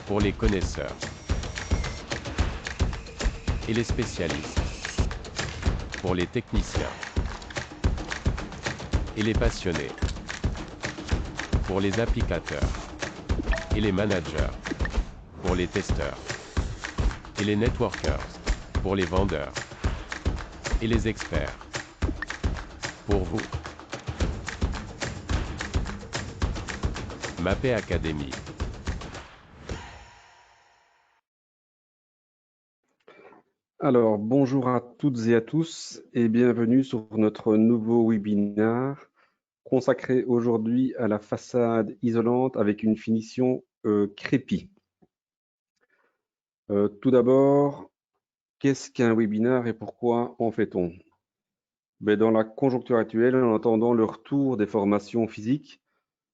pour les connaisseurs et les spécialistes, pour les techniciens et les passionnés, pour les applicateurs et les managers, pour les testeurs et les networkers, pour les vendeurs et les experts, pour vous. Mapei Academy. Alors, bonjour à toutes et à tous et bienvenue sur notre nouveau webinaire consacré aujourd'hui à la façade isolante avec une finition crépi. Tout d'abord, qu'est-ce qu'un webinaire et pourquoi en fait-on? Dans la conjoncture actuelle, en attendant le retour des formations physiques,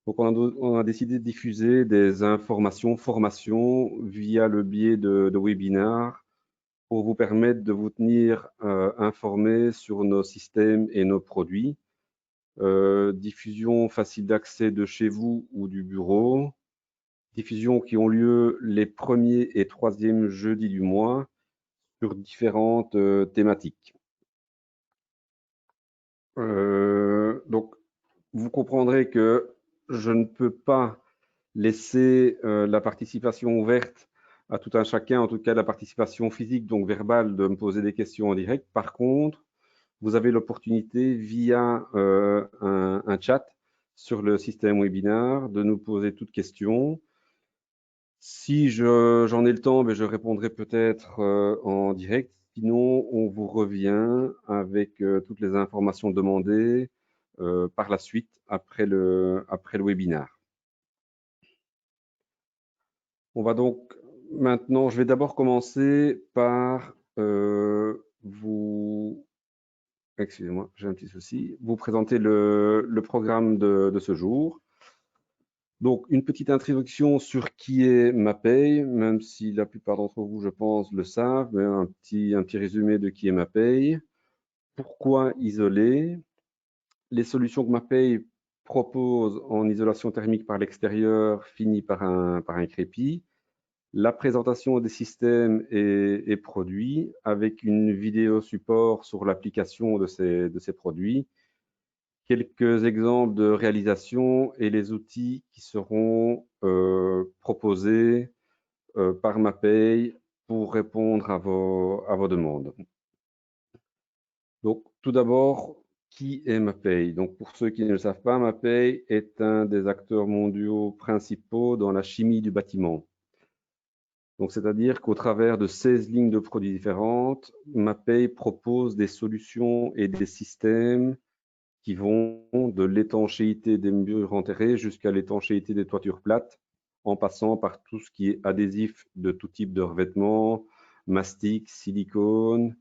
donc on a décidé de diffuser des formations via le biais de webinaires pour vous permettre de vous tenir informés sur nos systèmes et nos produits. Diffusion facile d'accès de chez vous ou du bureau. Diffusions qui ont lieu les premiers et troisièmes jeudis du mois sur différentes thématiques. Donc, vous comprendrez que je ne peux pas laisser la participation ouverte à tout un chacun, en tout cas la participation physique, donc verbale, de me poser des questions en direct. Par contre, vous avez l'opportunité via un chat sur le système webinaire de nous poser toutes questions. Si j'en ai le temps, je répondrai peut-être en direct. Sinon, on vous revient avec toutes les informations demandées par la suite après le webinaire. On va donc maintenant, je vais d'abord commencer par excusez-moi, j'ai un petit souci, vous présenter le programme de ce jour. Donc, une petite introduction sur qui est Mapei, même si la plupart d'entre vous, je pense, le savent, mais un petit résumé de qui est Mapei. Pourquoi isoler? Les solutions que Mapei propose en isolation thermique par l'extérieur finit par un crépi. La présentation des systèmes et produits avec une vidéo support sur l'application de ces produits. Quelques exemples de réalisation et les outils qui seront proposés par Mapei pour répondre à vos demandes. Donc, tout d'abord, qui est Mapei? Donc, pour ceux qui ne le savent pas, Mapei est un des acteurs mondiaux principaux dans la chimie du bâtiment. Donc, c'est-à-dire qu'au travers de 16 lignes de produits différentes, Mapei propose des solutions et des systèmes qui vont de l'étanchéité des murs enterrés jusqu'à l'étanchéité des toitures plates, en passant par tout ce qui est adhésif de tout type de revêtement, mastic, silicone,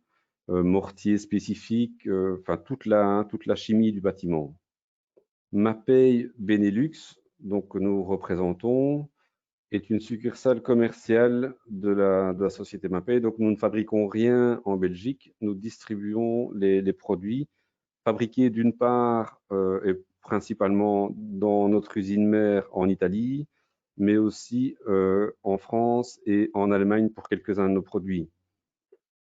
mortier spécifique, enfin toute la chimie du bâtiment. Mapei Benelux, donc que nous représentons, est une succursale commerciale de la société Mapei. Donc nous ne fabriquons rien en Belgique, nous distribuons les produits fabriqués d'une part et principalement dans notre usine mère en Italie, mais aussi en France et en Allemagne pour quelques-uns de nos produits.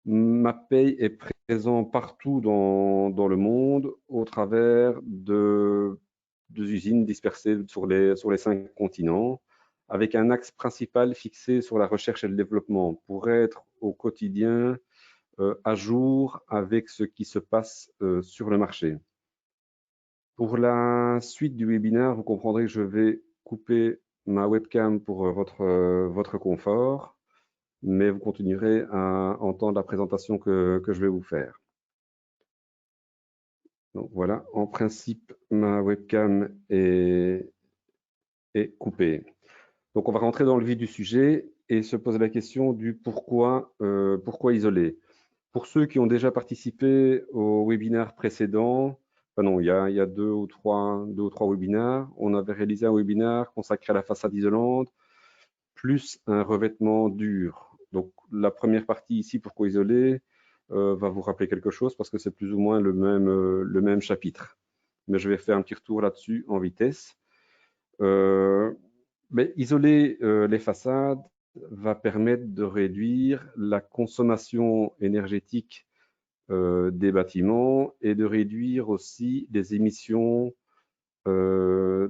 Mapei est présent partout dans le monde au travers de usines dispersées sur les 5 continents, avec un axe principal fixé sur la recherche et le développement pour être au quotidien à jour avec ce qui se passe sur le marché. Pour la suite du webinaire, vous comprendrez que je vais couper ma webcam pour votre confort, mais vous continuerez à entendre la présentation que je vais vous faire. Donc voilà, en principe, ma webcam est coupée. Donc on va rentrer dans le vif du sujet et se poser la question du pourquoi isoler. Pour ceux qui ont déjà participé au webinaire précédent, non, il y a deux ou trois webinaires. On avait réalisé un webinaire consacré à la façade isolante, plus un revêtement dur. Donc, la première partie ici, pourquoi isoler, va vous rappeler quelque chose parce que c'est plus ou moins le même chapitre. Mais je vais faire un petit retour là-dessus en vitesse. Mais isoler les façades, va permettre de réduire la consommation énergétique des bâtiments et de réduire aussi les émissions de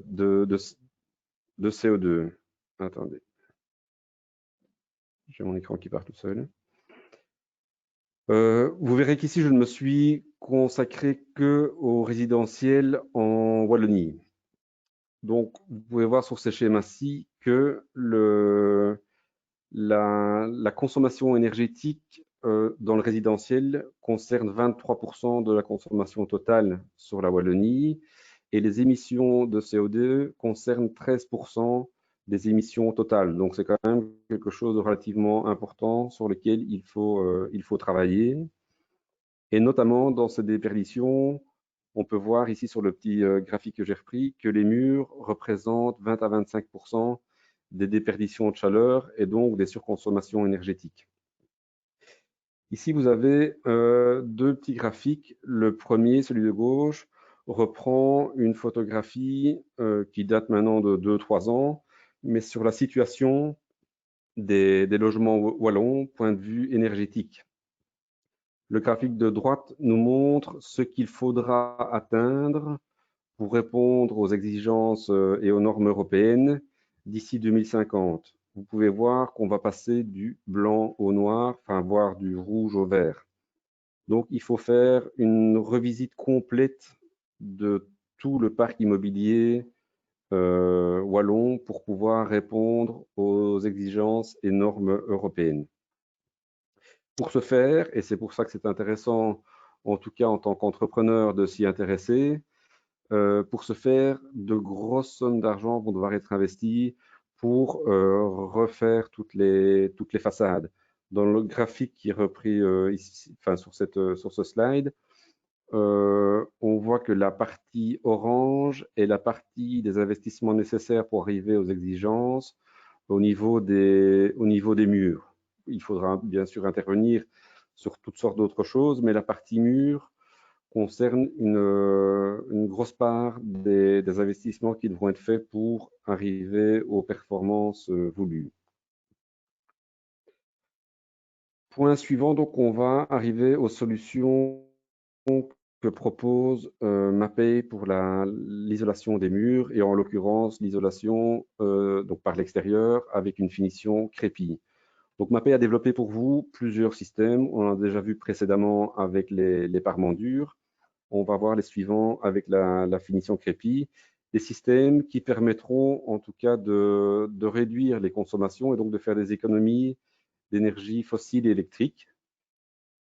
CO2. Attendez, j'ai mon écran qui part tout seul. Vous verrez qu'ici, je ne me suis consacré que au résidentiel en Wallonie. Donc, vous pouvez voir sur ces schémas-ci que la consommation énergétique dans le résidentiel concerne 23% de la consommation totale sur la Wallonie et les émissions de CO2 concernent 13% des émissions totales. Donc, c'est quand même quelque chose de relativement important sur lequel il faut travailler. Et notamment dans cette déperdition, on peut voir ici sur le petit graphique que j'ai repris que les murs représentent 20 à 25% des déperditions de chaleur et donc des surconsommations énergétiques. Ici, vous avez deux petits graphiques. Le premier, celui de gauche, reprend une photographie qui date maintenant de 2-3 ans, mais sur la situation des logements wallons, point de vue énergétique. Le graphique de droite nous montre ce qu'il faudra atteindre pour répondre aux exigences et aux normes européennes d'ici 2050. Vous pouvez voir qu'on va passer du blanc au noir, enfin voire du rouge au vert. Donc il faut faire une revisite complète de tout le parc immobilier wallon pour pouvoir répondre aux exigences et normes européennes. Pour ce faire, et c'est pour ça que c'est intéressant, en tout cas en tant qu'entrepreneur, de s'y intéresser, pour ce faire, de grosses sommes d'argent vont devoir être investies pour refaire toutes les façades. Dans le graphique qui est repris ici, enfin, sur ce slide, on voit que la partie orange est la partie des investissements nécessaires pour arriver aux exigences au niveau des murs. Il faudra bien sûr intervenir sur toutes sortes d'autres choses, mais la partie mur concerne une grosse part des investissements qui devront être faits pour arriver aux performances voulues. Point suivant, donc on va arriver aux solutions que propose Mapei pour l'isolation des murs et en l'occurrence l'isolation donc par l'extérieur avec une finition crépi. Donc Mapei a développé pour vous plusieurs systèmes. On a déjà vu précédemment avec les parements durs. On va voir les suivants avec la finition crépi. Des systèmes qui permettront en tout cas de réduire les consommations et donc de faire des économies d'énergie fossile et électrique.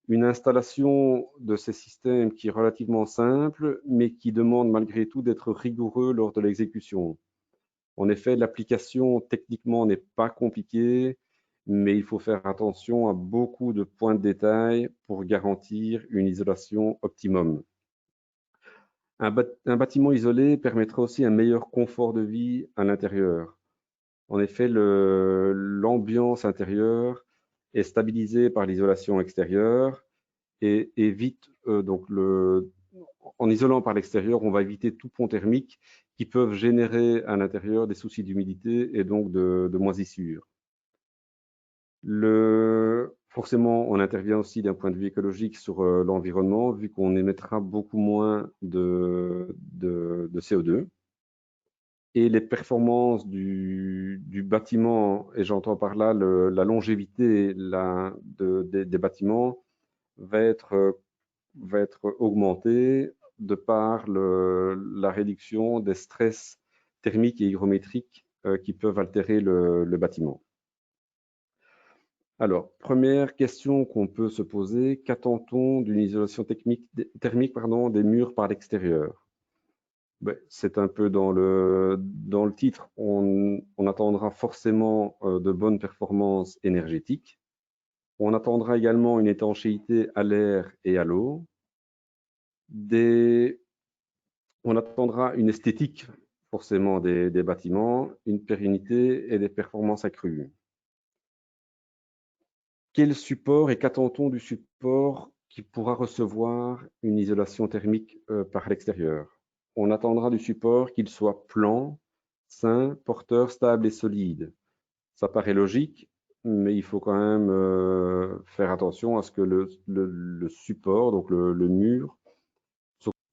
Une installation de ces systèmes qui est relativement simple, mais qui demande malgré tout d'être rigoureux lors de l'exécution. En effet, l'application techniquement n'est pas compliquée, mais il faut faire attention à beaucoup de points de détail pour garantir une isolation optimum. Un bâtiment isolé permettra aussi un meilleur confort de vie à l'intérieur. En effet, l'ambiance intérieure est stabilisée par l'isolation extérieure et évite en isolant par l'extérieur, on va éviter tout pont thermique qui peuvent générer à l'intérieur des soucis d'humidité et donc de moisissure. Forcément, on intervient aussi d'un point de vue écologique sur l'environnement, vu qu'on émettra beaucoup moins de CO2. Et les performances du bâtiment, et j'entends par là la longévité des bâtiments, va être augmentée de par la réduction des stress thermiques et hygrométriques qui peuvent altérer le bâtiment. Alors, première question qu'on peut se poser, qu'attend-on d'une isolation thermique des murs par l'extérieur? C'est un peu dans le titre, on attendra forcément de bonnes performances énergétiques. On attendra également une étanchéité à l'air et à l'eau. On attendra une esthétique forcément des bâtiments, une pérennité et des performances accrues. Quel support et qu'attend-on du support qui pourra recevoir une isolation thermique par l'extérieur? On attendra du support qu'il soit plan, sain, porteur, stable et solide. Ça paraît logique, mais il faut quand même faire attention à ce que le support, donc le mur,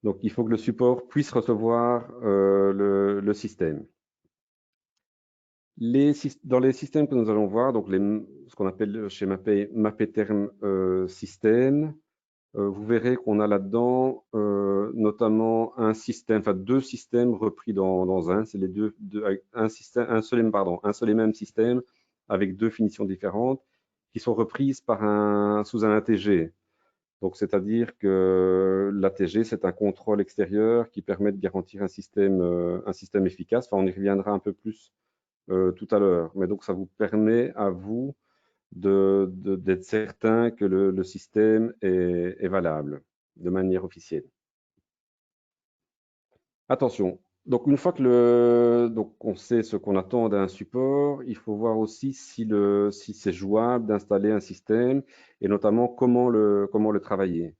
donc il faut que le support puisse recevoir le système. Dans les systèmes que nous allons voir, donc ce qu'on appelle chez Mapei terme système, vous verrez qu'on a là-dedans notamment un système, enfin deux systèmes repris dans un. C'est les un seul et même système avec deux finitions différentes qui sont reprises sous un ATG. Donc, c'est-à-dire que l'ATG, c'est un contrôle extérieur qui permet de garantir un système efficace. Enfin, on y reviendra un peu plus tout à l'heure. Mais donc, ça vous permet à vous d'être certain que le système est valable de manière officielle. Attention, donc une fois que donc on sait ce qu'on attend d'un support, il faut voir aussi si c'est jouable d'installer un système et notamment comment le travailler.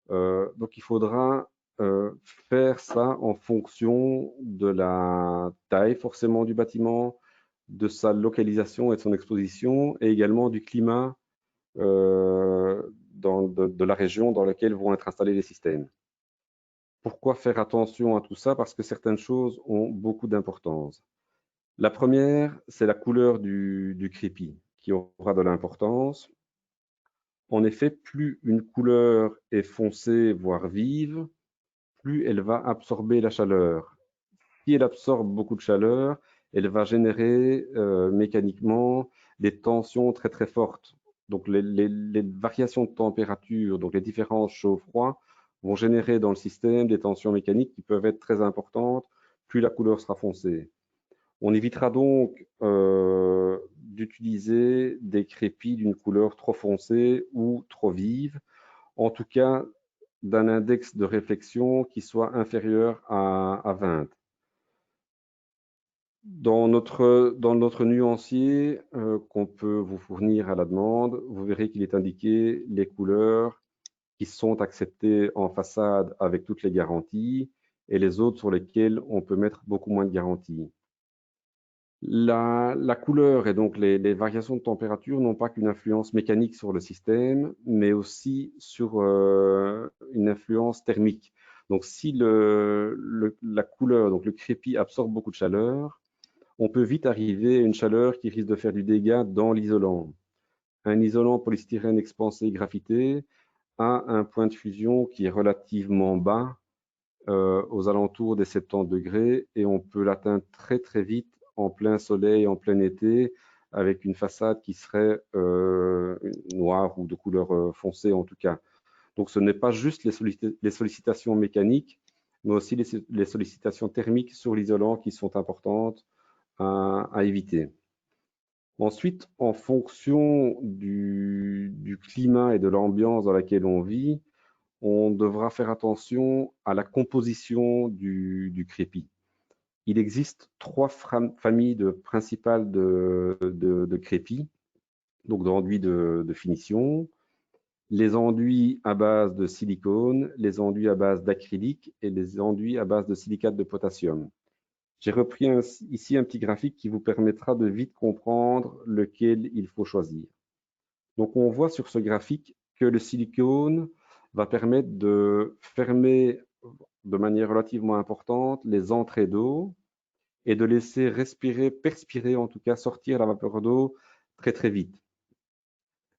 Donc il faudra faire ça en fonction de la taille forcément du bâtiment, de sa localisation et de son exposition, et également du climat de la région dans laquelle vont être installés les systèmes. Pourquoi faire attention à tout ça? Parce que certaines choses ont beaucoup d'importance. La première, c'est la couleur du crépi qui aura de l'importance. En effet, plus une couleur est foncée, voire vive, plus elle va absorber la chaleur. Si elle absorbe beaucoup de chaleur, elle va générer mécaniquement des tensions très très fortes. Donc les variations de température, donc les différences chaud-froid, vont générer dans le système des tensions mécaniques qui peuvent être très importantes, plus la couleur sera foncée. On évitera donc d'utiliser des crépis d'une couleur trop foncée ou trop vive, en tout cas d'un index de réflexion qui soit inférieur à 20. Dans notre nuancier qu'on peut vous fournir à la demande, vous verrez qu'il est indiqué les couleurs qui sont acceptées en façade avec toutes les garanties et les autres sur lesquelles on peut mettre beaucoup moins de garanties. La couleur et donc les variations de température n'ont pas qu'une influence mécanique sur le système, mais aussi sur une influence thermique. Donc si la couleur, donc le crépi absorbe beaucoup de chaleur, on peut vite arriver à une chaleur qui risque de faire du dégât dans l'isolant. Un isolant polystyrène expansé graphité a un point de fusion qui est relativement bas, aux alentours des 70 degrés, et on peut l'atteindre très très vite en plein soleil, en plein été, avec une façade qui serait noire ou de couleur foncée en tout cas. Donc ce n'est pas juste les sollicitations mécaniques, mais aussi les sollicitations thermiques sur l'isolant qui sont importantes à éviter. Ensuite, en fonction du climat et de l'ambiance dans laquelle on vit, on devra faire attention à la composition du crépi. Il existe trois familles principales de crépi, donc d'enduits de finition. Les enduits à base de silicone, les enduits à base d'acrylique et les enduits à base de silicate de potassium. J'ai repris ici un petit graphique qui vous permettra de vite comprendre lequel il faut choisir. Donc on voit sur ce graphique que le silicone va permettre de fermer de manière relativement importante les entrées d'eau et de laisser perspirer en tout cas, sortir la vapeur d'eau très très vite.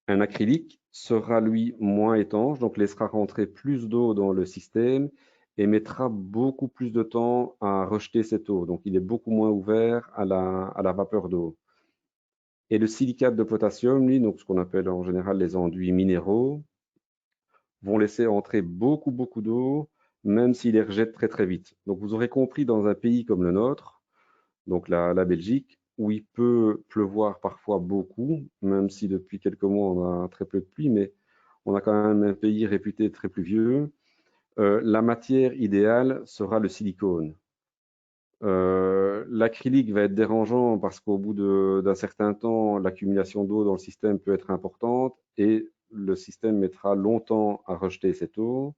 Un acrylique sera lui moins étanche, donc laissera rentrer plus d'eau dans le système et mettra beaucoup plus de temps à rejeter cette eau. Donc il est beaucoup moins ouvert à la vapeur d'eau. Et le silicate de potassium, lui, donc ce qu'on appelle en général les enduits minéraux, vont laisser entrer beaucoup d'eau, même s'ils les rejettent très très vite. Donc vous aurez compris, dans un pays comme le nôtre, donc la Belgique, où il peut pleuvoir parfois beaucoup, même si depuis quelques mois on a très peu de pluie, mais on a quand même un pays réputé très pluvieux. La matière idéale sera le silicone. L'acrylique va être dérangeant parce qu'au bout d'un certain temps, l'accumulation d'eau dans le système peut être importante et le système mettra longtemps à rejeter cette eau.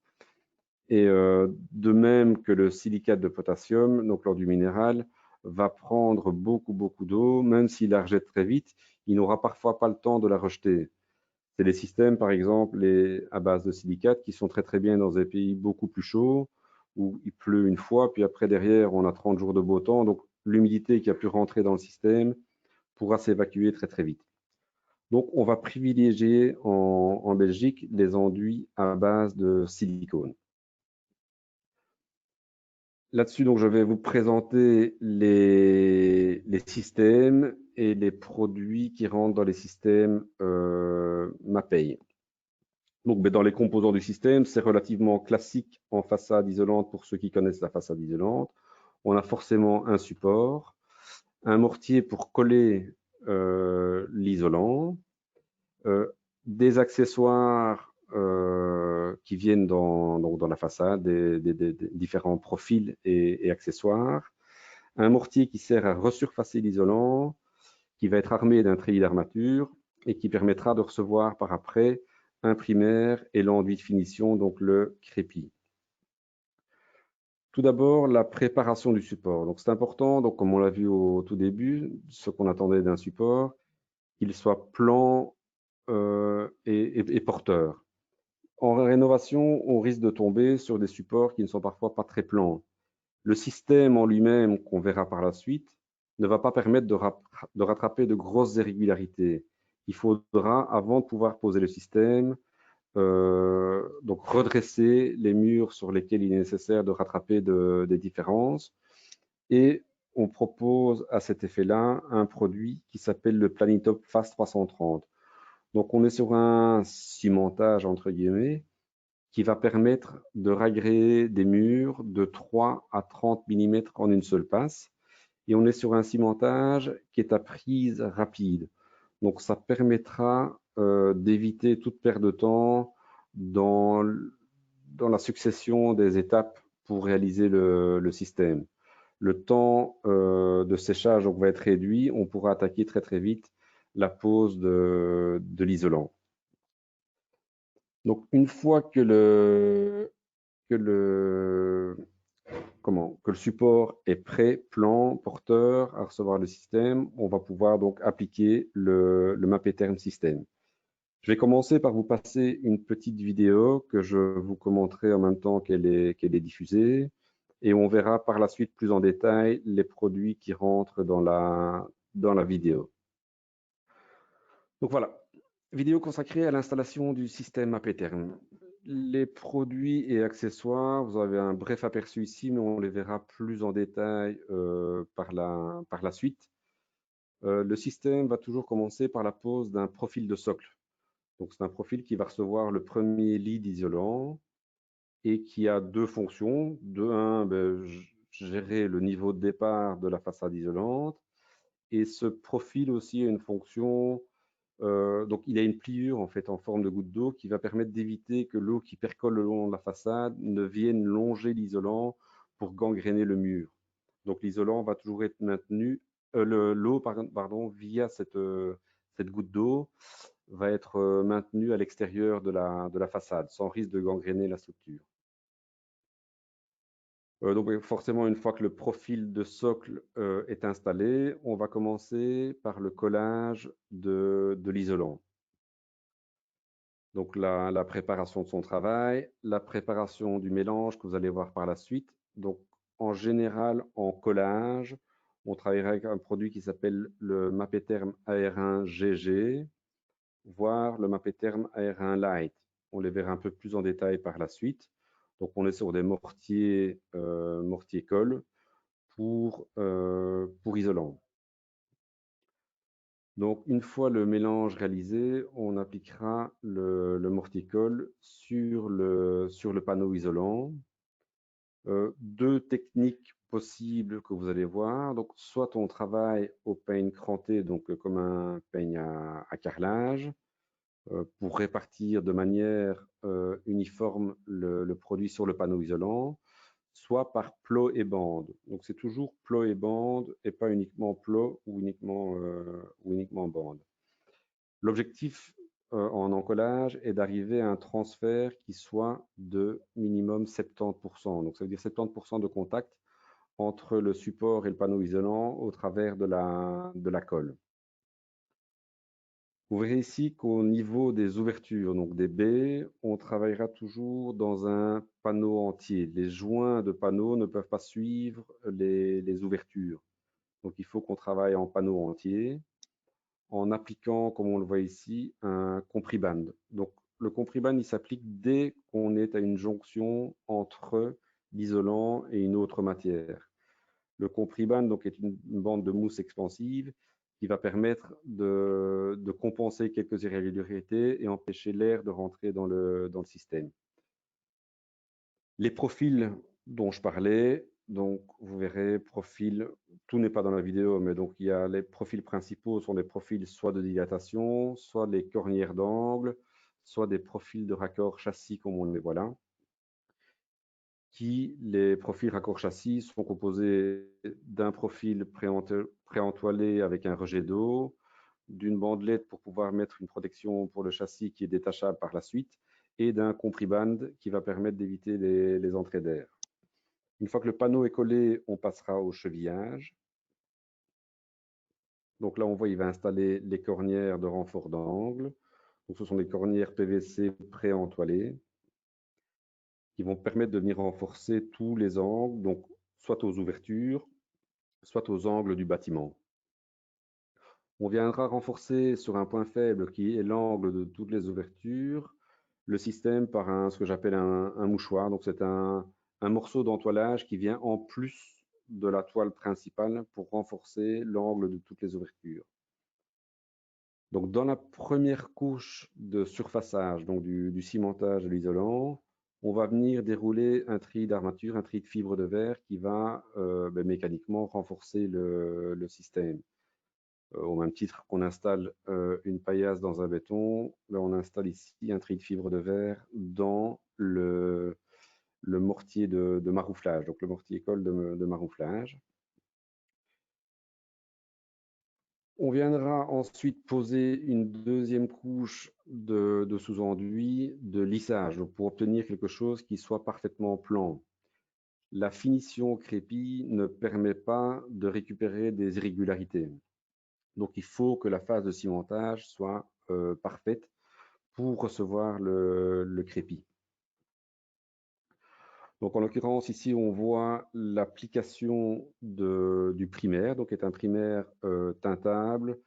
Et de même que le silicate de potassium, donc l'enduit minéral, va prendre beaucoup d'eau, même s'il la rejette très vite, il n'aura parfois pas le temps de la rejeter. C'est des systèmes, par exemple, à base de silicate, qui sont très bien dans des pays beaucoup plus chauds, où il pleut une fois, puis après, derrière, on a 30 jours de beau temps. Donc, l'humidité qui a pu rentrer dans le système pourra s'évacuer très vite. Donc, on va privilégier en Belgique les enduits à base de silicone. Là-dessus, donc, je vais vous présenter les systèmes et les produits qui rentrent dans les systèmes Mapei. Donc, dans les composants du système, c'est relativement classique en façade isolante pour ceux qui connaissent la façade isolante. On a forcément un support, un mortier pour coller l'isolant, des accessoires qui viennent dans la façade, des différents profils et accessoires, un mortier qui sert à resurfacer l'isolant, qui va être armé d'un treillis d'armature et qui permettra de recevoir par après un primaire et l'enduit de finition, donc le crépi. Tout d'abord, la préparation du support. Donc c'est important, donc comme on l'a vu au tout début, ce qu'on attendait d'un support, qu'il soit plan et porteur. En rénovation, on risque de tomber sur des supports qui ne sont parfois pas très plans. Le système en lui-même, qu'on verra par la suite, ne va pas permettre de rattraper de grosses irrégularités. Il faudra, avant de pouvoir poser le système, donc redresser les murs sur lesquels il est nécessaire de rattraper des différences. Et on propose à cet effet-là un produit qui s'appelle le Planitop Fast 330. Donc on est sur un cimentage entre guillemets qui va permettre de ragréer des murs de 3 à 30 mm en une seule passe. Et on est sur un cimentage qui est à prise rapide. Donc ça permettra d'éviter toute perte de temps dans la succession des étapes pour réaliser le système. Le temps de séchage donc, va être réduit. On pourra attaquer très vite la pose de l'isolant. Donc une fois que le support est prêt, plan, porteur à recevoir le système, on va pouvoir donc appliquer le Mapei-Term système. Je vais commencer par vous passer une petite vidéo que je vous commenterai en même temps qu'elle est diffusée et on verra par la suite plus en détail les produits qui rentrent dans la vidéo. Donc voilà, vidéo consacrée à l'installation du système Mapei-Term. Les produits et accessoires, vous avez un bref aperçu ici, mais on les verra plus en détail par la suite. Le système va toujours commencer par la pose d'un profil de socle. Donc c'est un profil qui va recevoir le premier lead isolant et qui a deux fonctions. De un, gérer le niveau de départ de la façade isolante. Et ce profil aussi a une fonction, donc il a une pliure en fait en forme de goutte d'eau qui va permettre d'éviter que l'eau qui percole le long de la façade ne vienne longer l'isolant pour gangréner le mur. Donc l'isolant va toujours être maintenu, l'eau via cette goutte d'eau va être maintenue à l'extérieur de la façade sans risque de gangréner la structure. Donc forcément, une fois que le profil de socle est installé, on va commencer par le collage de l'isolant. Donc la préparation de son travail, la préparation du mélange que vous allez voir par la suite. Donc en général, en collage, on travaillera avec un produit qui s'appelle le Mapei-Term AR1 GG, voire le Mapei-Term AR1 Light. On les verra un peu plus en détail par la suite. Donc on est sur des mortiers colle pour isolant. Donc, une fois le mélange réalisé, on appliquera le mortier-colle sur le panneau isolant. Deux techniques possibles que vous allez voir. Donc, soit on travaille au peigne cranté, donc comme un peigne à carrelage, pour répartir de manière uniforme le produit sur le panneau isolant, soit par plot et bande. Donc c'est toujours plot et bande et pas uniquement plot ou uniquement bande. L'objectif en encollage est d'arriver à un transfert qui soit de minimum 70%. Donc ça veut dire 70% de contact entre le support et le panneau isolant au travers de la colle. Vous verrez ici qu'au niveau des ouvertures, donc des baies, on travaillera toujours dans un panneau entier. Les joints de panneaux ne peuvent pas suivre les ouvertures. Donc il faut qu'on travaille en panneau entier en appliquant, comme on le voit ici, un compriband. Donc le compriband, il s'applique dès qu'on est à une jonction entre l'isolant et une autre matière. Le compriband donc, est une bande de mousse expansive qui va permettre de compenser quelques irrégularités et empêcher l'air de rentrer dans le système. Les profils dont je parlais, donc vous verrez, profil, tout n'est pas dans la vidéo, mais donc il y a les profils principaux sont des profils soit de dilatation, soit des cornières d'angle, soit des profils de raccord châssis comme on les voit là. Les profils raccord châssis sont composés d'un profil préentoilé avec un rejet d'eau, d'une bandelette pour pouvoir mettre une protection pour le châssis qui est détachable par la suite, et d'un compriband qui va permettre d'éviter les entrées d'air. Une fois que le panneau est collé, on passera au chevillage. Donc là, on voit, il va installer les cornières de renfort d'angle. Donc ce sont des cornières PVC préentoilées qui vont permettre de venir renforcer tous les angles, donc soit aux ouvertures, soit aux angles du bâtiment. On viendra renforcer sur un point faible qui est l'angle de toutes les ouvertures, le système par ce que j'appelle un mouchoir. Donc c'est un morceau d'entoilage qui vient en plus de la toile principale pour renforcer l'angle de toutes les ouvertures. Donc dans la première couche de surfaçage, donc du cimentage de l'isolant, on va venir dérouler un tri d'armature, un tri de fibre de verre qui va mécaniquement renforcer le système. Au même titre qu'on installe une paillasse dans un béton, là on installe ici un tri de fibre de verre dans le mortier de marouflage, donc le mortier colle de marouflage. On viendra ensuite poser une deuxième couche de sous-enduit de lissage pour obtenir quelque chose qui soit parfaitement plan. La finition crépi ne permet pas de récupérer des irrégularités. Donc il faut que la phase de cimentage soit parfaite pour recevoir le crépi. Donc en l'occurrence ici on voit l'application du primaire, donc est un primaire teintable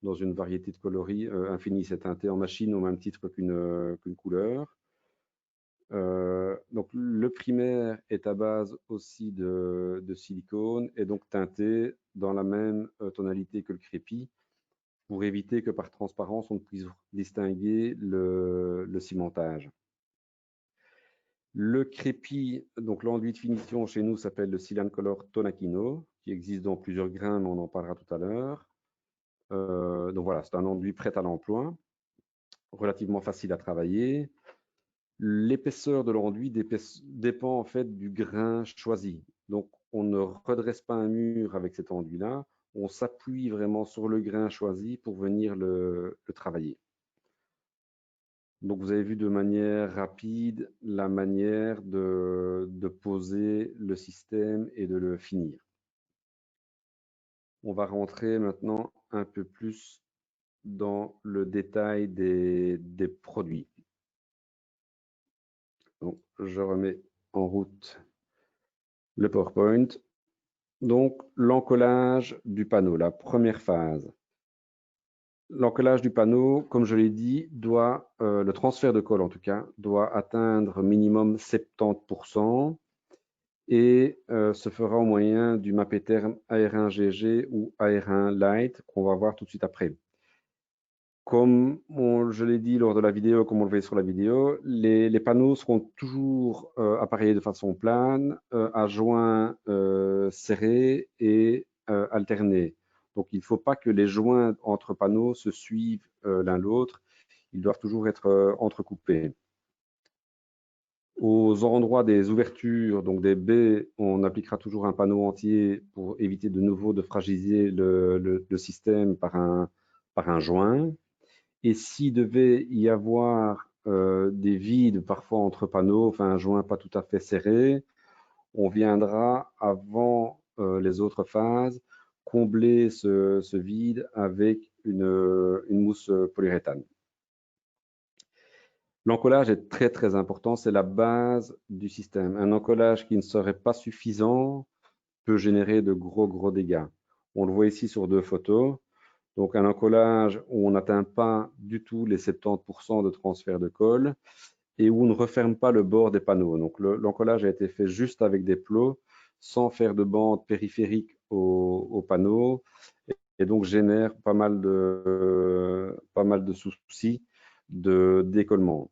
dans une variété de coloris infinie. C'est teinté en machine au même titre qu'une couleur. Donc le primaire est à base aussi de silicone et donc teinté dans la même tonalité que le crépi pour éviter que par transparence on ne puisse distinguer le cimentage. Le crépi, donc l'enduit de finition chez nous s'appelle le Silancolor Tonakino, qui existe dans plusieurs grains, mais on en parlera tout à l'heure. Donc voilà, c'est un enduit prêt à l'emploi, relativement facile à travailler. L'épaisseur de l'enduit dépend en fait du grain choisi. Donc on ne redresse pas un mur avec cet enduit-là, on s'appuie vraiment sur le grain choisi pour venir le travailler. Donc vous avez vu de manière rapide la manière de poser le système et de le finir. On va rentrer maintenant un peu plus dans le détail des produits. Donc, je remets en route le PowerPoint. Donc, l'encollage du panneau, la première phase. L'encollage du panneau, comme je l'ai dit, le transfert de colle en tout cas, doit atteindre minimum 70% et se fera au moyen du Mapétherm AR1GG ou AR1 Lite qu'on va voir tout de suite après. Comme je l'ai dit lors de la vidéo, comme on le voyait sur la vidéo, les panneaux seront toujours appareillés de façon plane, à joints serrés et alternés. Donc il ne faut pas que les joints entre panneaux se suivent l'un l'autre, ils doivent toujours être entrecoupés. Aux endroits des ouvertures, donc des baies, on appliquera toujours un panneau entier pour éviter de nouveau de fragiliser le système par un joint. Et s'il devait y avoir des vides parfois entre panneaux, enfin un joint pas tout à fait serré, on viendra, avant les autres phases, combler ce vide avec une mousse polyuréthane. L'encollage est très très important, c'est la base du système. Un encollage qui ne serait pas suffisant peut générer de gros dégâts. On le voit ici sur 2 photos. Donc un encollage où on n'atteint pas du tout les 70% de transfert de colle et où on ne referme pas le bord des panneaux. Donc l'encollage a été fait juste avec des plots, sans faire de bande périphérique au panneau, et donc génère pas mal de soucis de décollement.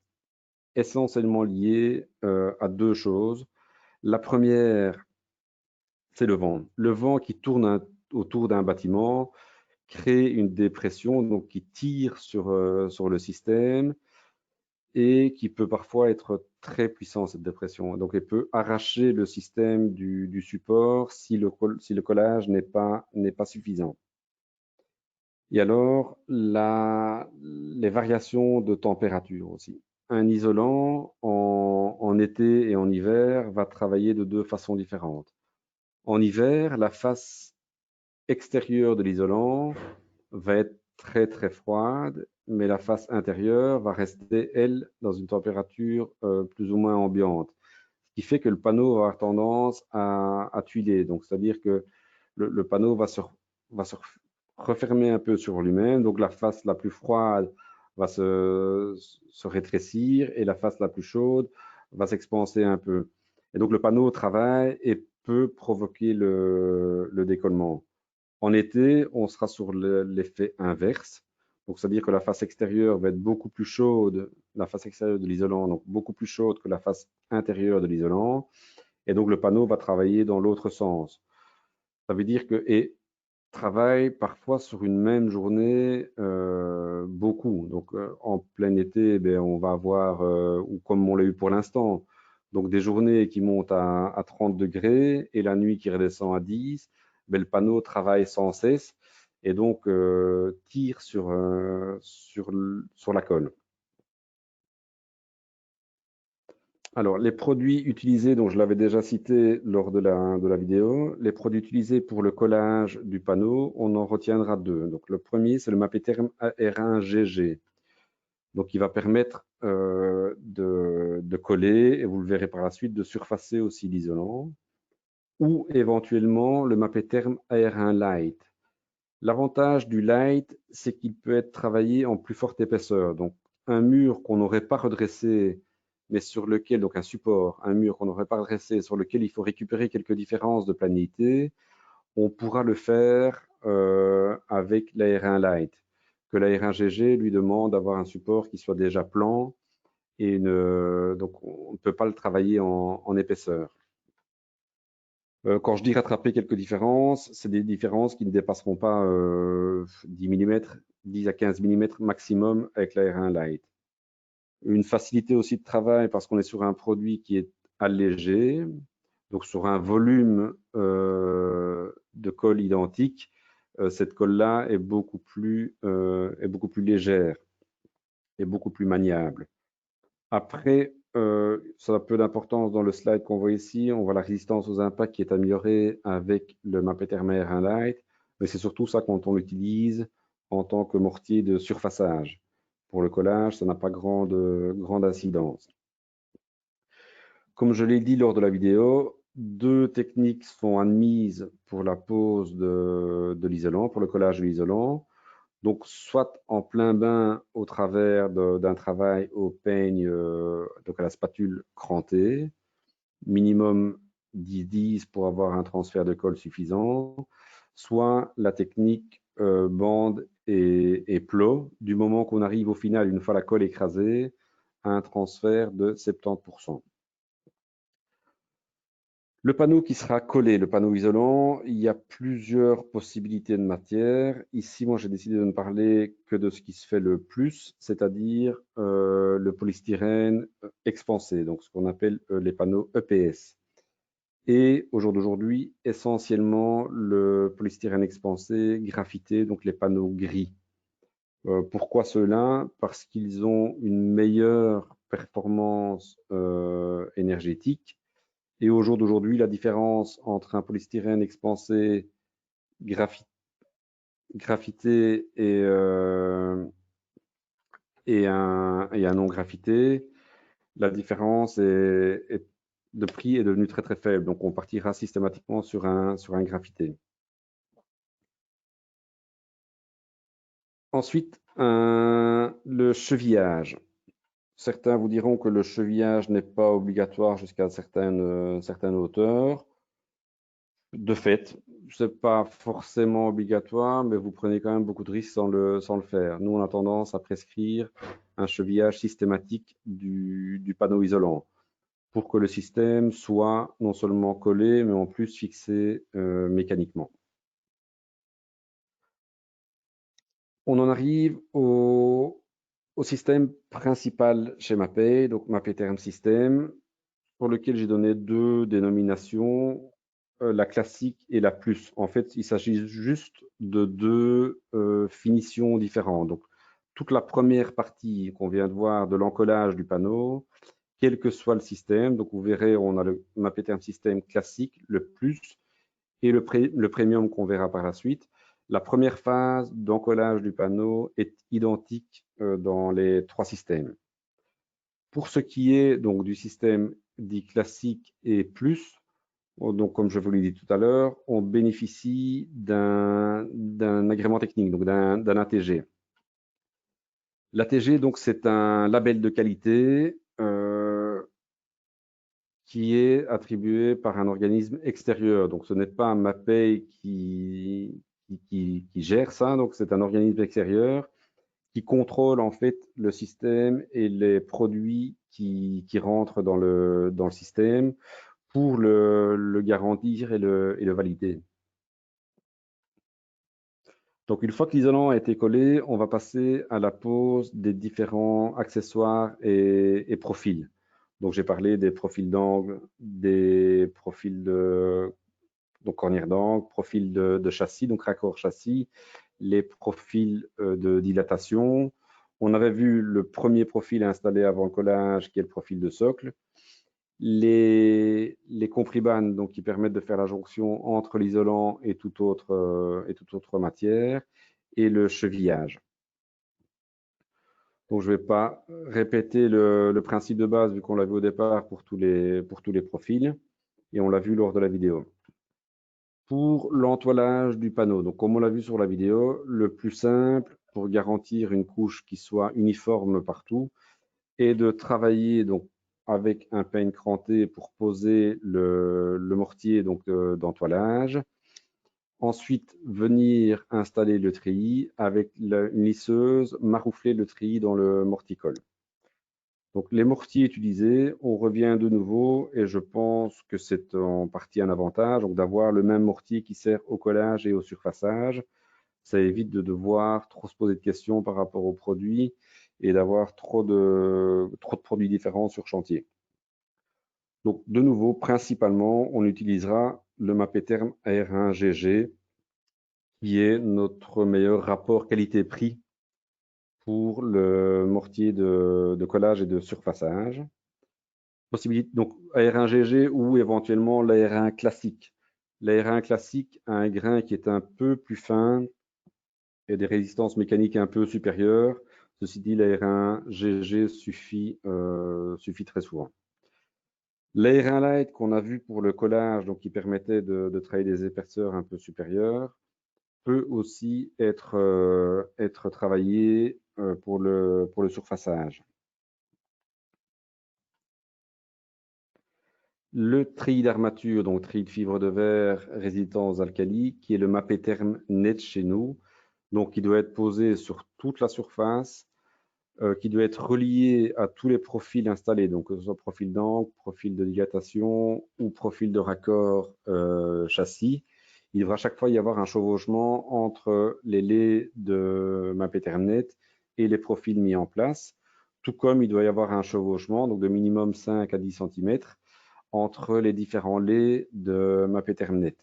Essentiellement lié à 2 choses. La première, c'est le vent. Le vent qui tourne autour d'un bâtiment crée une dépression, donc qui tire sur le système et qui peut parfois être très puissant, cette dépression. Donc, elle peut arracher le système du support si le collage n'est pas suffisant. Et alors, les variations de température aussi. Un isolant en été et en hiver va travailler de 2 façons différentes. En hiver, la face extérieure de l'isolant va être très froide, mais la face intérieure va rester, elle, dans une température plus ou moins ambiante. Ce qui fait que le panneau va avoir tendance à tuiler. Donc, c'est-à-dire que le panneau va se refermer un peu sur lui-même. Donc, la face la plus froide va se rétrécir et la face la plus chaude va s'expanser un peu. Et donc, le panneau travaille et peut provoquer le décollement. En été, on sera sur l'effet inverse. Donc, c'est-à-dire que la face extérieure va être beaucoup plus chaude, la face extérieure de l'isolant, donc beaucoup plus chaude que la face intérieure de l'isolant. Et donc, le panneau va travailler dans l'autre sens. Ça veut dire que, et travaille parfois sur une même journée beaucoup. Donc, en plein été, eh on va avoir, ou comme on l'a eu pour l'instant, donc des journées qui montent à 30 degrés et la nuit qui redescend à 10, le panneau travaille sans cesse et donc tire sur la colle. Alors, les produits utilisés, donc je l'avais déjà cité lors de la vidéo, les produits utilisés pour le collage du panneau, on en retiendra 2. Donc, le premier, c'est le Mapétherm AR1GG. Donc, il va permettre de coller, et vous le verrez par la suite, de surfacer aussi l'isolant, ou éventuellement le Mapétherm AR1 Light. L'avantage du Light, c'est qu'il peut être travaillé en plus forte épaisseur. Donc, un mur qu'on n'aurait pas redressé, mais sur lequel, donc un support, un mur qu'on n'aurait pas redressé, sur lequel il faut récupérer quelques différences de planité, on pourra le faire avec l'AR1 Light, que l'AR1 GG lui demande d'avoir un support qui soit déjà plan, et donc on ne peut pas le travailler en épaisseur. Quand je dis rattraper quelques différences, c'est des différences qui ne dépasseront pas 10 mm, 10 à 15 mm maximum avec l'AR1 Light. Une facilité aussi de travail parce qu'on est sur un produit qui est allégé, donc sur un volume de colle identique, cette colle-là est beaucoup plus légère et beaucoup plus maniable. Après, ça a peu d'importance dans le slide qu'on voit ici. On voit la résistance aux impacts qui est améliorée avec le Mapétherm AR1 Light, mais c'est surtout ça quand on l'utilise en tant que mortier de surfaçage. Pour le collage, ça n'a pas grande incidence. Comme je l'ai dit lors de la vidéo, 2 techniques sont admises pour la pose de l'isolant, pour le collage de l'isolant. Donc, soit en plein bain au travers d'un travail au peigne, donc à la spatule crantée, minimum 10-10 pour avoir un transfert de colle suffisant, soit la technique bande et plot, du moment qu'on arrive au final, une fois la colle écrasée, à un transfert de 70%. Le panneau qui sera collé, le panneau isolant, il y a plusieurs possibilités de matière. Ici, moi, j'ai décidé de ne parler que de ce qui se fait le plus, c'est-à-dire le polystyrène expansé, donc ce qu'on appelle les panneaux EPS. Et au jour d'aujourd'hui, essentiellement le polystyrène expansé graphité, donc les panneaux gris. Pourquoi ceux-là? Parce qu'ils ont une meilleure performance énergétique Et au jour d'aujourd'hui, la différence entre un polystyrène expansé graphité et un non graphité, la différence de prix est devenue très très faible. Donc on partira systématiquement sur un graphité. Ensuite, le chevillage. Certains vous diront que le chevillage n'est pas obligatoire jusqu'à certaines hauteurs. De fait, c'est pas forcément obligatoire, mais vous prenez quand même beaucoup de risques sans le faire. Nous, on a tendance à prescrire un chevillage systématique du panneau isolant pour que le système soit non seulement collé, mais en plus fixé mécaniquement. On en arrive au système principal chez Mapei, donc Mapei Term System, pour lequel j'ai donné deux dénominations, la classique et la plus. En fait, il s'agit juste de deux finitions différentes. Donc, toute la première partie qu'on vient de voir de l'encollage du panneau, quel que soit le système, donc vous verrez, on a le Mapei Term System classique, le plus, et le premium qu'on verra par la suite. La première phase d'encollage du panneau est identique dans les trois systèmes. Pour ce qui est donc du système dit classique et plus, donc comme je vous l'ai dit tout à l'heure, on bénéficie d'un agrément technique, donc d'un ATG. L'ATG, donc, c'est un label de qualité qui est attribué par un organisme extérieur. Donc, ce n'est pas Mapei qui gère ça, donc c'est un organisme extérieur qui contrôle en fait le système et les produits qui rentrent dans le système pour le garantir et le valider. Donc, une fois que l'isolant a été collé, on va passer à la pose des différents accessoires et profils. Donc, j'ai parlé des profils d'angle, des profils de cornière d'angle, profil de châssis, donc raccord châssis, les profils de dilatation. On avait vu le premier profil installé avant le collage, qui est le profil de socle. Les compribandes, donc, qui permettent de faire la jonction entre l'isolant et toute autre matière, et le chevillage. Donc, je ne vais pas répéter le principe de base, vu qu'on l'a vu au départ pour tous les profils, et on l'a vu lors de la vidéo. Pour l'entoilage du panneau, donc comme on l'a vu sur la vidéo, le plus simple pour garantir une couche qui soit uniforme partout est de travailler donc avec un peigne cranté pour poser le mortier donc d'entoilage. Ensuite, venir installer le treillis avec une lisseuse, maroufler le treillis dans le morticole. Donc, les mortiers utilisés, on revient de nouveau et je pense que c'est en partie un avantage d'avoir le même mortier qui sert au collage et au surfaçage. Ça évite de devoir trop se poser de questions par rapport aux produits et d'avoir trop de produits différents sur chantier. Donc, de nouveau, principalement, on utilisera le Mapei Term AR1GG qui est notre meilleur rapport qualité-prix pour le mortier de collage et de surfaçage. Possibilité, donc AR1GG ou éventuellement l'AR1 classique. L'AR1 classique a un grain qui est un peu plus fin et des résistances mécaniques un peu supérieures. Ceci dit, l'AR1GG suffit très souvent. L'AR1 Light qu'on a vu pour le collage, donc qui permettait de travailler des épaisseurs un peu supérieures, peut aussi être travaillé pour le surfaçage. Le treillis d'armature, donc treillis de fibre de verre résistant aux alcalis, qui est le Mapei Term Net chez nous, donc qui doit être posé sur toute la surface, qui doit être relié à tous les profils installés, donc que ce soit profil d'angle, profil de dilatation ou profil de raccord châssis. Il devra à chaque fois y avoir un chevauchement entre les laits de Mapei Term Net et les profils mis en place, tout comme il doit y avoir un chevauchement donc de minimum 5 à 10 cm entre les différents laits de Mapei Term Net.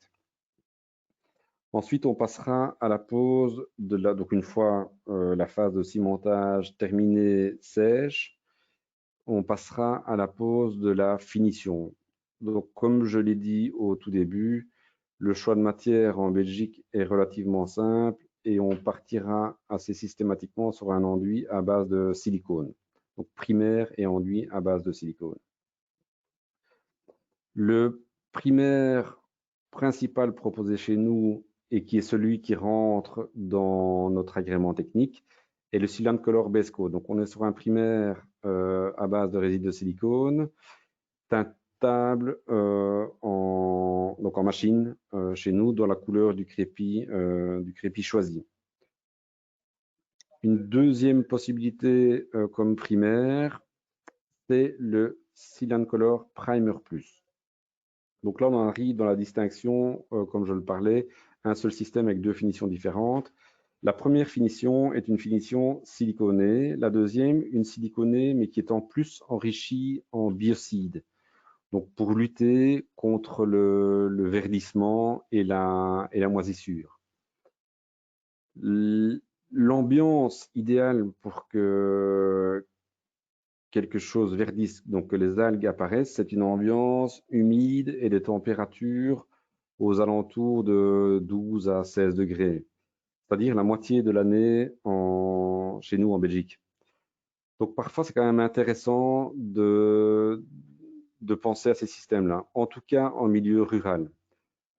Ensuite, on passera à la pose donc une fois la phase de cimentage terminée sèche, on passera à la pose de la finition. Donc, comme je l'ai dit au tout début, le choix de matière en Belgique est relativement simple et on partira assez systématiquement sur un enduit à base de silicone. Donc, primaire et enduit à base de silicone. Le primaire principal proposé chez nous et qui est celui qui rentre dans notre agrément technique est le Sealant Color Base Coat. Donc, on est sur un primaire à base de résine de silicone, teintable donc en machine chez nous dans la couleur du crépi choisi. Une deuxième possibilité comme primaire, c'est le Sealant Color Primer Plus. Donc là, on arrive dans la distinction, comme je le parlais, un seul système avec deux finitions différentes. La première finition est une finition siliconée. La deuxième, une siliconée, mais qui est en plus enrichie en biocide. Donc pour lutter contre le verdissement et la moisissure. L'ambiance idéale pour que quelque chose verdisse, donc que les algues apparaissent, c'est une ambiance humide et des températures aux alentours de 12 à 16 degrés, c'est-à-dire la moitié de l'année chez nous en Belgique. Donc parfois, c'est quand même intéressant de penser à ces systèmes-là, en tout cas en milieu rural.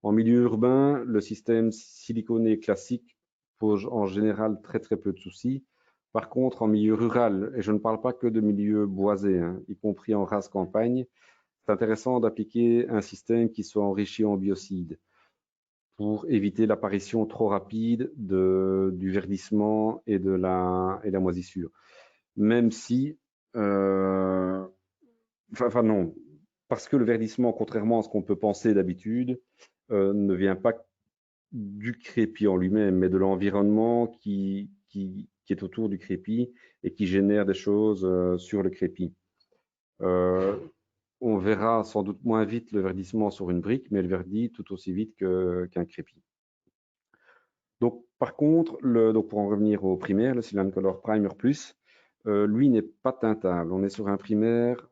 En milieu urbain, le système siliconé classique pose en général très très peu de soucis. Par contre, en milieu rural, et je ne parle pas que de milieu boisé, hein, y compris en race campagne, c'est intéressant d'appliquer un système qui soit enrichi en biocide pour éviter l'apparition trop rapide du verdissement et de la moisissure. Même si, non, parce que le verdissement, contrairement à ce qu'on peut penser d'habitude, ne vient pas du crépi en lui-même, mais de l'environnement qui est autour du crépi et qui génère des choses sur le crépi. On verra sans doute moins vite le verdissement sur une brique, mais elle verdit tout aussi vite qu'un crépi. Donc, par contre, donc pour en revenir au primaire, le Sealant Color Primer Plus, lui n'est pas teintable. On est sur un primaire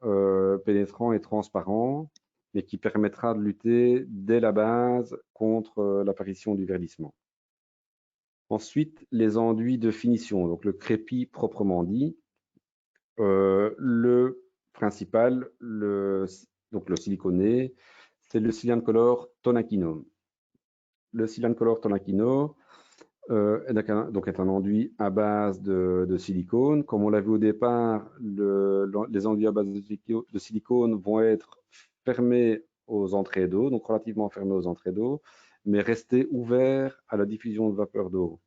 pénétrant et transparent, mais qui permettra de lutter dès la base contre l'apparition du verdissement. Ensuite, les enduits de finition, donc le crépi proprement dit. Le principal, donc le siliconé, c'est le Sealant Color Tonakino. Le Sealant Color Tonakino est un enduit à base de silicone. Comme on l'a vu au départ, les enduits à base de silicone vont être fermés aux entrées d'eau, donc relativement fermés aux entrées d'eau, mais rester ouverts à la diffusion de vapeur d'eau.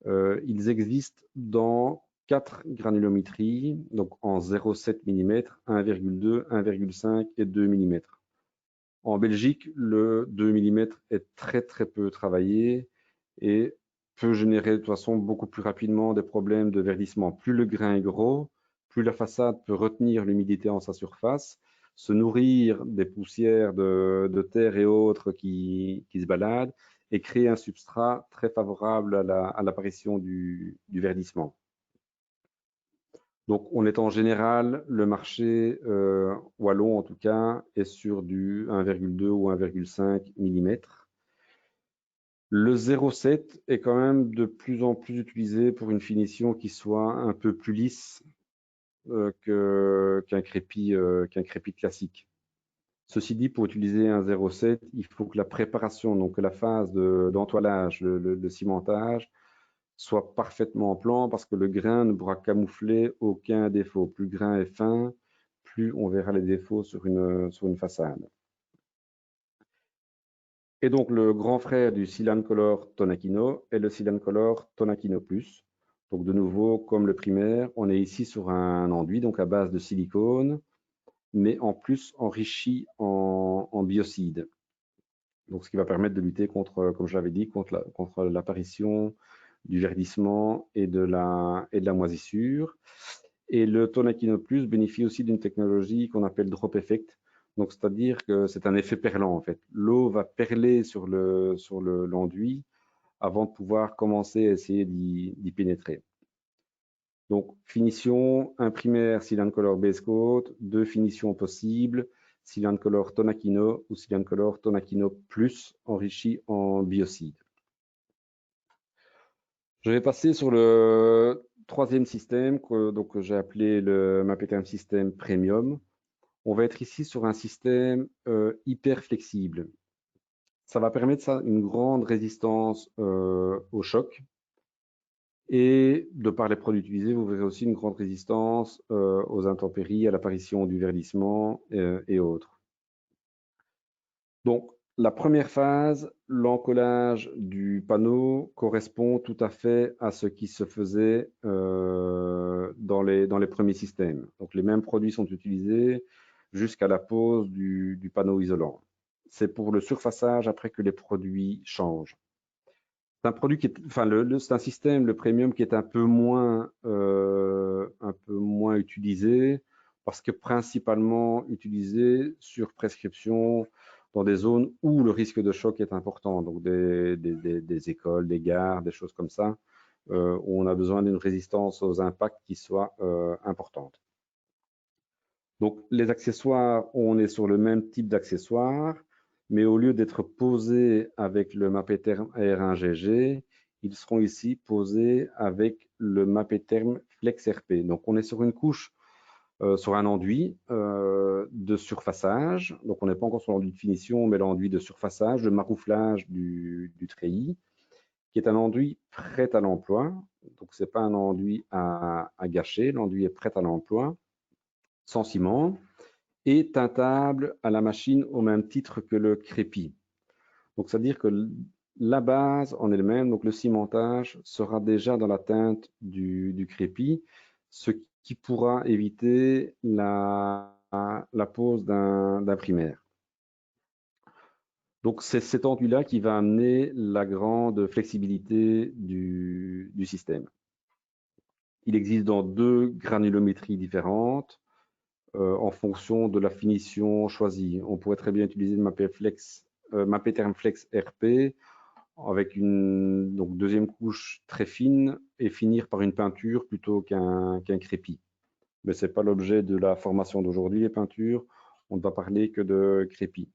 Ils existent dans 4 granulométries, donc en 0,7 mm, 1,2, 1,5 et 2 mm. En Belgique, le 2 mm est très très peu travaillé et peut générer de toute façon beaucoup plus rapidement des problèmes de verdissement. Plus le grain est gros, plus la façade peut retenir l'humidité en sa surface, se nourrir des poussières de terre et autres qui se baladent et créer un substrat très favorable à l'apparition du verdissement. Donc, on est en général, le marché wallon en tout cas, est sur du 1,2 ou 1,5 mm. Le 0,7 est quand même de plus en plus utilisé pour une finition qui soit un peu plus lisse qu'un crépi classique. Ceci dit, pour utiliser un 0,7, il faut que la préparation, donc la phase d'entoilage, le cimentage, soit parfaitement en plan parce que le grain ne pourra camoufler aucun défaut. Plus le grain est fin, plus on verra les défauts sur une façade. Et donc, le grand frère du Sealant Color Tonakino est le Sealant Color Tonakino Plus. Donc, de nouveau, comme le primaire, on est ici sur un enduit donc à base de silicone, mais en plus enrichi en biocide. Donc, ce qui va permettre de lutter contre, comme je l'avais dit, contre l'apparition du verdissement et de la moisissure. Et le Tonakino Plus bénéficie aussi d'une technologie qu'on appelle Drop Effect. Donc, c'est-à-dire que c'est un effet perlant, en fait. L'eau va perler sur l'enduit avant de pouvoir commencer à essayer d'y pénétrer. Donc, finition, un primaire Sealant Color Base Coat, 2 finitions possibles, Color Tonakino ou Color Tonakino Plus enrichi en biocide. Je vais passer sur le troisième système que j'ai appelé le Mappeterm System Premium. On va être ici sur un système hyper flexible. Ça va permettre une grande résistance au choc. Et de par les produits utilisés, vous verrez aussi une grande résistance aux intempéries, à l'apparition du verdissement et autres. Donc, la première phase, l'encollage du panneau correspond tout à fait à ce qui se faisait dans les premiers systèmes. Donc, les mêmes produits sont utilisés jusqu'à la pose du panneau isolant. C'est pour le surfaçage après que les produits changent. C'est un produit qui est, enfin, c'est un système, le premium, qui est un peu moins utilisé parce que principalement utilisé sur prescription dans des zones où le risque de choc est important, donc des écoles, des gares, des choses comme ça, où on a besoin d'une résistance aux impacts qui soit importante. Donc les accessoires, on est sur le même type d'accessoires, mais au lieu d'être posés avec le Mappeterm R1GG, ils seront ici posés avec le Mappeterm Flex RP. Donc on est sur une couche, sur un enduit de surfaçage. Donc on n'est pas encore sur l'enduit de finition, mais l'enduit de surfaçage, de marouflage du treillis, qui est un enduit prêt à l'emploi. Donc ce n'est pas un enduit à gâcher, l'enduit est prêt à l'emploi, sans ciment, et teintable à la machine au même titre que le crépi. Donc, c'est-à-dire que la base en elle-même, donc le cimentage, sera déjà dans la teinte du crépi, ce qui pourra éviter la pose d'un primaire. Donc, c'est cet enduit-là qui va amener la grande flexibilité du système. Il existe dans deux granulométries différentes. En fonction de la finition choisie. On pourrait très bien utiliser le Mappeterm Flex RP avec une deuxième couche très fine et finir par une peinture plutôt qu'un crépi. Mais ce n'est pas l'objet de la formation d'aujourd'hui, les peintures. On ne va parler que de crépi.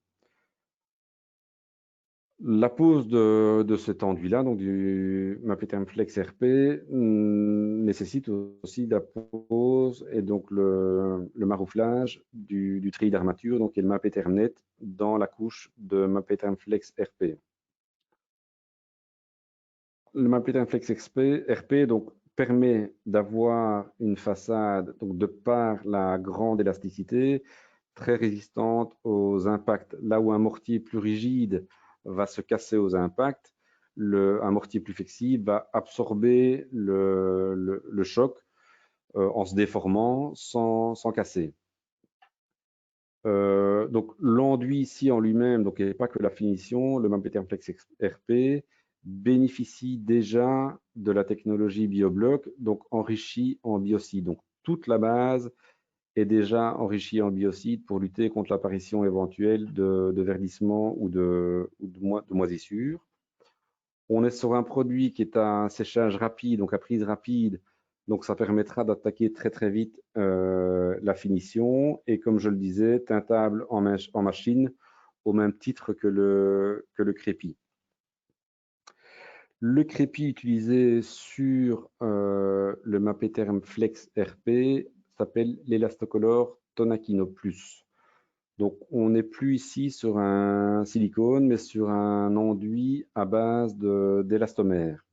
La pose de cet enduit-là, donc du Mappeterm Flex RP, nécessite aussi la pose et donc le marouflage du treillis d'armature, donc qui est le Mappeterm Net, dans la couche de Mappeterm Flex RP. Le Mappeterm Flex RP donc, permet d'avoir une façade, donc, de par la grande élasticité, très résistante aux impacts. Là où un mortier plus rigide va se casser aux impacts, un mortier plus flexible va absorber le choc en se déformant sans casser. Donc l'enduit ici en lui-même, donc il n'y a pas que la finition, le Mappeterm Flex RP bénéficie déjà de la technologie BioBlock, donc enrichi en biocide. Donc toute la base est déjà enrichie en biocide pour lutter contre l'apparition éventuelle de verdissement ou de moisissure. On est sur un produit qui est à séchage rapide, donc à prise rapide, donc ça permettra d'attaquer très très vite la finition et comme je le disais, teintable en machine au même titre que le crépi. Le crépi utilisé sur le Mappeterm Flex RP s'appelle l'Elastocolor Tonakino Plus. Donc, on n'est plus ici sur un silicone, mais sur un enduit à base d'élastomère.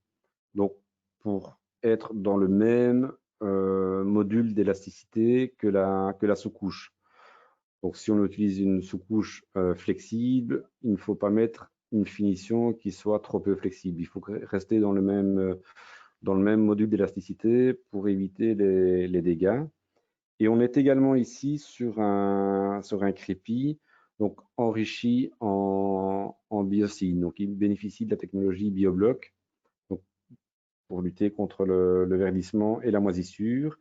Donc, pour être dans le même module d'élasticité que la sous-couche. Donc, si on utilise une sous-couche flexible, il ne faut pas mettre une finition qui soit trop peu flexible. Il faut rester dans le même module d'élasticité pour éviter les dégâts. Et on est également ici sur un crépi, donc enrichi en biocide. Donc, il bénéficie de la technologie BioBlock pour lutter contre le verdissement et la moisissure.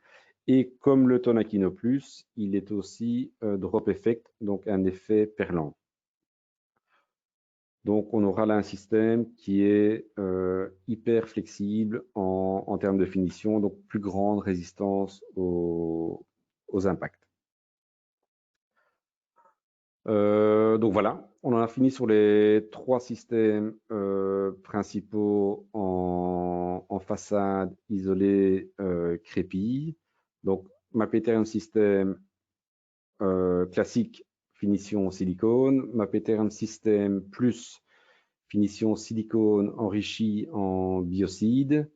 Et comme le Tonakino Plus, il est aussi drop effect, donc un effet perlant. Donc, on aura là un système qui est hyper flexible en termes de finition, donc plus grande résistance aux impacts. Donc voilà, on en a fini sur les 3 systèmes principaux en façade isolée crépi. Donc Mappeteern System classique finition silicone, Mappeteern System plus finition silicone enrichie en biocide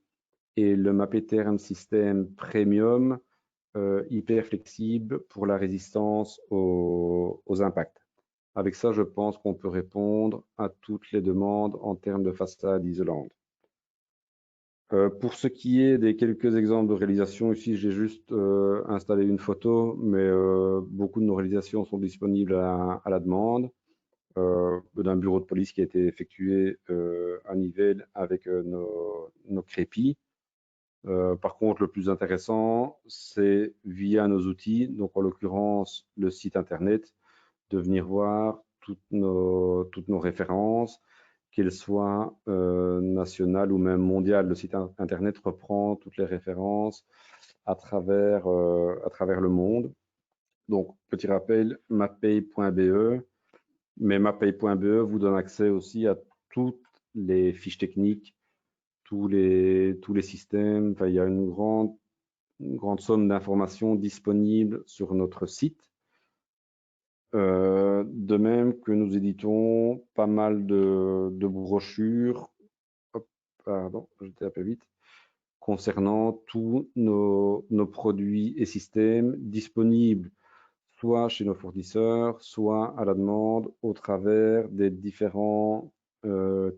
et le Mappeteern System Premium hyper flexible pour la résistance aux impacts. Avec ça, je pense qu'on peut répondre à toutes les demandes en termes de façade isolante. Pour ce qui est des quelques exemples de réalisation, ici j'ai juste installé une photo, mais beaucoup de nos réalisations sont disponibles à la demande d'un bureau de police qui a été effectué à Nivelles avec nos crépis. Par contre, le plus intéressant, c'est via nos outils, donc en l'occurrence le site internet, de venir voir toutes nos références, qu'elles soient nationales ou même mondiales. Le site internet reprend toutes les références à travers le monde. Donc, petit rappel, mappay.be, mais mappay.be vous donne accès aussi à toutes les fiches techniques, tous les systèmes. Enfin, il y a une grande somme d'informations disponibles sur notre site. De même que nous éditons pas mal de brochures, pardon, j'étais un peu vite, concernant tous nos produits et systèmes disponibles soit chez nos fournisseurs, soit à la demande au travers des différents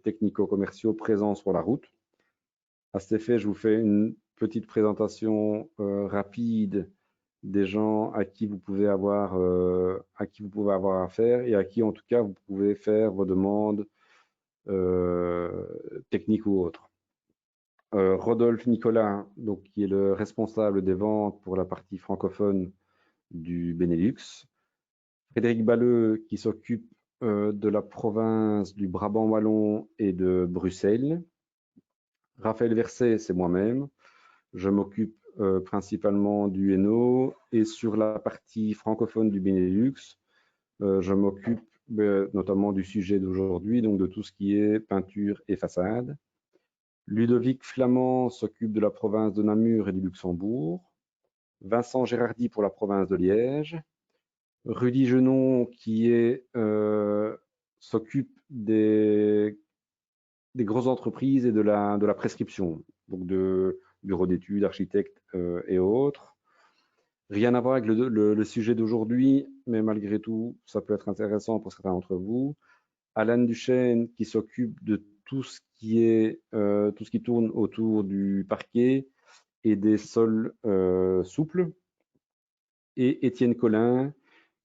technico-commerciaux présents sur la route. À cet effet, je vous fais une petite présentation rapide des gens à qui vous pouvez avoir affaire et à qui en tout cas vous pouvez faire vos demandes techniques ou autres. Rodolphe Nicolas, donc, qui est le responsable des ventes pour la partie francophone du Benelux. Frédéric Balleux, qui s'occupe de la province du Brabant wallon et de Bruxelles. Raphaël Verset, c'est moi-même. Je m'occupe principalement du Hainaut et sur la partie francophone du Benelux, je m'occupe notamment du sujet d'aujourd'hui, donc de tout ce qui est peinture et façade. Ludovic Flamand s'occupe de la province de Namur et du Luxembourg. Vincent Gérardi pour la province de Liège. Rudy Genon qui s'occupe des grosses entreprises et de la prescription, donc de bureaux d'études, architectes et autres. Rien à voir avec le sujet d'aujourd'hui, mais malgré tout, ça peut être intéressant pour certains d'entre vous. Alain Duchesne qui s'occupe de tout ce qui tourne autour du parquet et des sols souples. Et Étienne Collin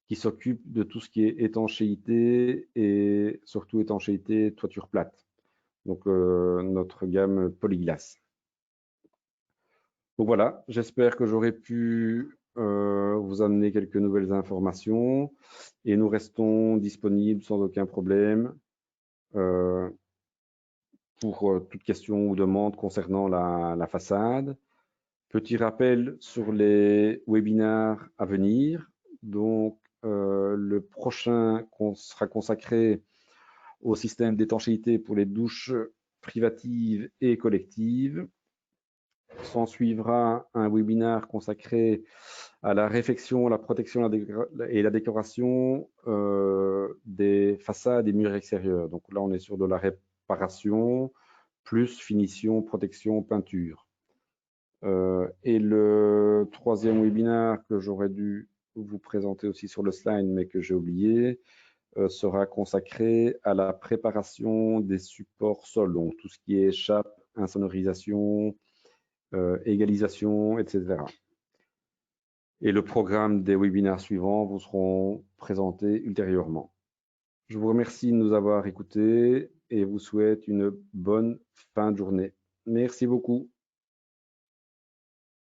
qui s'occupe de tout ce qui est étanchéité et surtout étanchéité toiture plate. Donc notre gamme polyglace. Donc voilà, j'espère que j'aurai pu vous amener quelques nouvelles informations et nous restons disponibles sans aucun problème pour toute question ou demande concernant la façade. Petit rappel sur les webinaires à venir. Donc le prochain sera consacré au système d'étanchéité pour les douches privatives et collectives. S'en suivra un webinaire consacré à la réfection, la protection et la décoration des façades et murs extérieurs. Donc là, on est sur de la réparation, plus finition, protection, peinture. Et le troisième webinaire que j'aurais dû vous présenter aussi sur le slide, mais que j'ai oublié, sera consacré à la préparation des supports sol, donc tout ce qui est chape, insonorisation, égalisation, etc. Et le programme des webinaires suivants vous seront présentés ultérieurement. Je vous remercie de nous avoir écoutés et vous souhaite une bonne fin de journée. Merci beaucoup.